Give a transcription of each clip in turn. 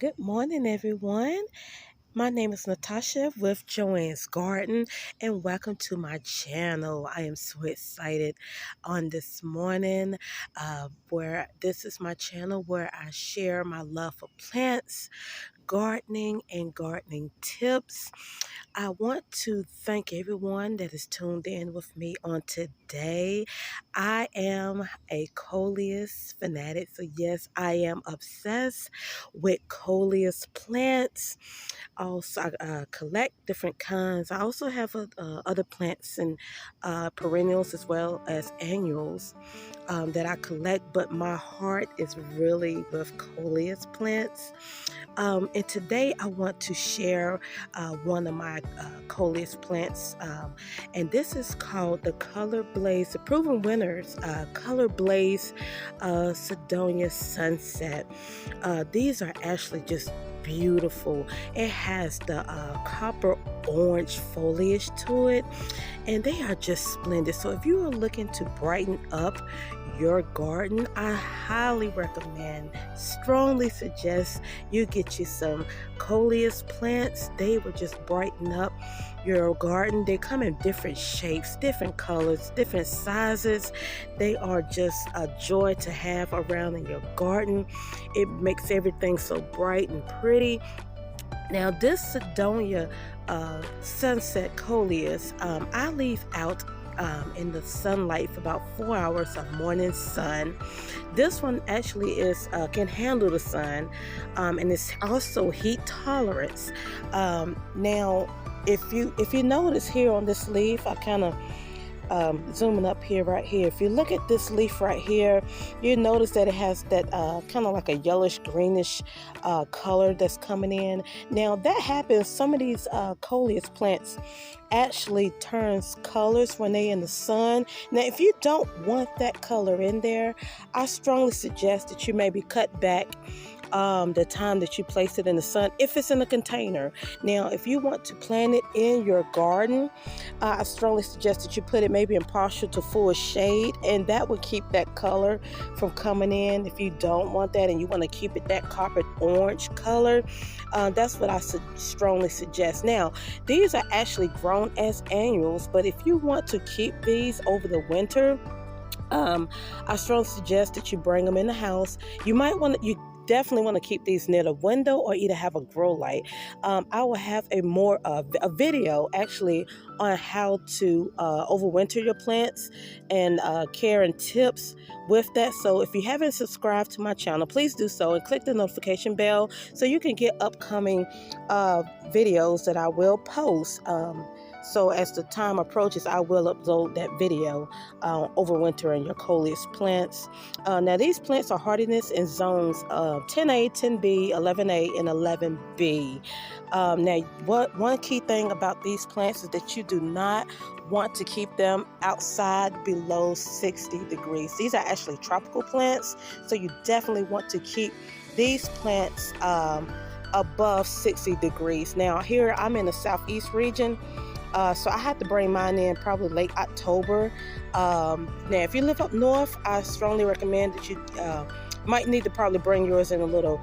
Good morning, everyone. My name is Natasha with Joanne's Garden, and welcome to my channel. I am so excited on this morning, where this is my channel where I share my love for plants, gardening, and gardening tips. I want to thank everyone that is tuned in with me on today. I am a coleus fanatic, so yes, I am obsessed with coleus plants. Also, I collect different kinds. I also have other plants and perennials as well as annuals that I collect, but my heart is really with coleus plants. And today I want to share one of my coleus plants, and this is called the Color Blaze, the proven winners, Color Blaze Sidonia Sunset. These are actually just beautiful. It has the copper orange foliage to it, and they are just splendid. So if you are looking to brighten up your garden, I highly recommend, strongly suggest you get you some coleus plants. They will just brighten up your garden. They come in different shapes, different colors, different sizes. They are just a joy to have around in your garden. It makes everything so bright and pretty. Now, this Sidonia sunset coleus, I leave out in the sunlight for about 4 hours of morning sun. This one actually is can handle the sun, and it's also heat tolerance. Now, if you notice here on this leaf, I kind of zooming up here, right here. If you look at this leaf right here, you notice that it has that kind of like a yellowish greenish color that's coming in. Now that happens, some of these coleus plants actually turns colors when they're in the sun. Now if you don't want that color in there, I strongly suggest that you maybe cut back the time that you place it in the sun if it's in a container. Now if you want to plant it in your garden, I strongly suggest that you put it maybe in partial to full shade, and that would keep that color from coming in. If you don't want that and you want to keep it that copper orange color, that's what I strongly suggest. Now these are actually grown as annuals, but if you want to keep these over the winter, I strongly suggest that you bring them in the house. You definitely want to keep these near the window or either have a grow light. I will have a video actually on how to overwinter your plants and care and tips with that. So if you haven't subscribed to my channel, please do so and click the notification bell so you can get upcoming videos that I will post. So as the time approaches, I will upload that video overwintering your coleus plants. Now these plants are hardiness in zones 10A, 10B, 11A, and 11B. Now one key thing about these plants is that you do not want to keep them outside below 60 degrees. These are actually tropical plants, so you definitely want to keep these plants above 60 degrees. Now here I'm in the southeast region, so I had to bring mine in probably late October. Now if you live up north, I strongly recommend that you might need to probably bring yours in a little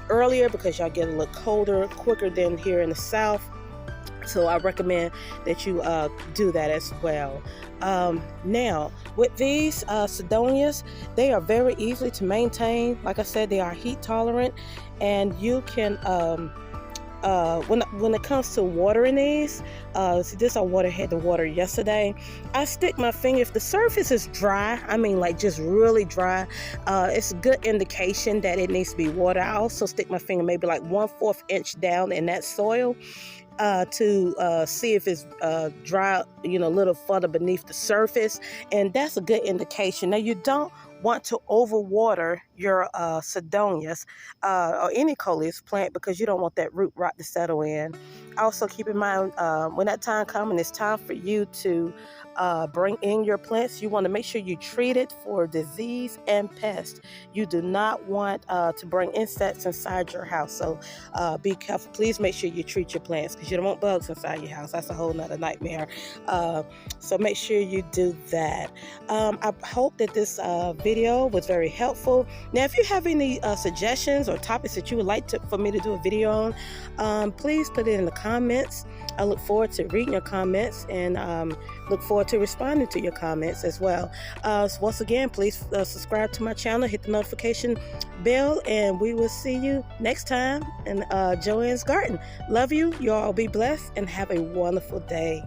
earlier, because y'all get a little colder quicker than here in the south. So I recommend that you do that as well. Now with these Sidonias, they are very easy to maintain. Like I said, they are heat tolerant, and you can when it comes to watering these, see this, I had to water yesterday. I stick my finger, if the surface is dry, I mean like just really dry, it's a good indication that it needs to be watered. I also stick my finger maybe like 1/4 inch down in that soil to see if it's dry, a little further beneath the surface, and that's a good indication. Now you don't want to overwater your Sidonias or any coleus plant, because you don't want that root rot to settle in. Also keep in mind, when that time comes and it's time for you to bring in your plants, you want to make sure you treat it for disease and pest. You do not want to bring insects inside your house, so be careful. Please make sure you treat your plants, because you don't want bugs inside your house. That's a whole nother nightmare. So make sure you do that. I hope that this video video was very helpful. Now, if you have any suggestions or topics that you would like for me to do a video on, please put it in the comments. I look forward to reading your comments and look forward to responding to your comments as well. So once again, please subscribe to my channel, hit the notification bell, and we will see you next time in Joanne's Garden. Love you. You all be blessed and have a wonderful day.